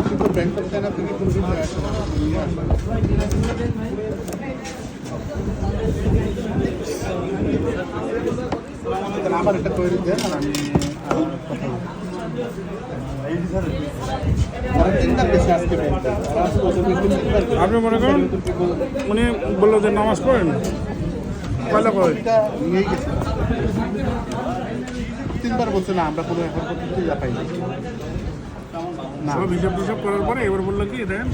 কিন্তু Bangkok China থেকে কোনো কিছু আসে না, নিয়ে আসে না। আমার একটা তৈরি দেন আর আমি কথা বলবো। আপনি মনে করেন উনি বললো যে নামাজ পড়েন পয়লা পড়েন নিয়েই গেছে 3বার বলছে না আমরা কোনো এখন পর্যন্ত ইয়া পাইনি না। সব হিসাব টিসাব করার পরে এবার বললো কি দেখেন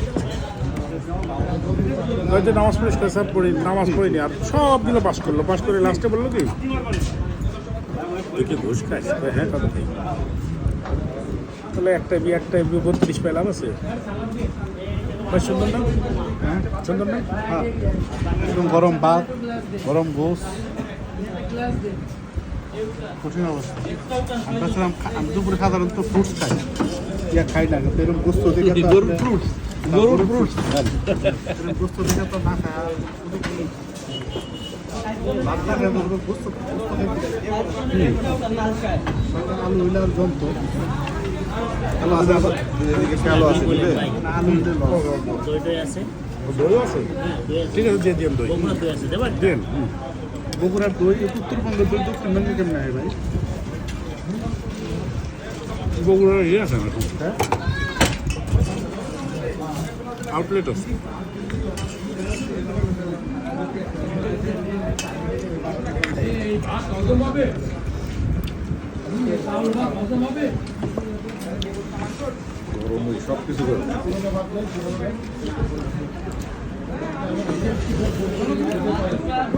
হয়তো নামাজ পড়িস সব পড়ি নামাজ পড়িনি আর সবগুলো পাস করলো পাস করে লাস্টে বললো কি তুই কি ঘুষ খাইস হ্যাঁ কথা খাই তাহলে একটা 32 পেলাম আছে বেশ সুন্দর না হ্যাঁ সুন্দর না হ্যাঁ একদম গরম ভাত গরম গোস কঠিন অবস্থা। আমরা ছিলাম আমি দুপুরে সাধারণত ফ্রুটস খাই ইয়া খাই না কিন্তু এরকম গোস্ত দেখে তো ফ্রুটস গরুর ফ্রুটস এরকম গোস্ত দেখে তো না খায় আলু হইলে আর জমতো আলু আছে আলু আছে আলু হইলে দইটাই আছে দই আছে ঠিক আছে দিয়ে দিন দই বগুড়ার দই আছে দেবেন দেন বগুড়ার দই উত্তরবঙ্গের দই দক্ষিণবঙ্গে কেমন হয় ভাই? বগুড়ার ইয়ে আছে না হ্যাঁ আউটলেট আছে গরম সব কিছু গরম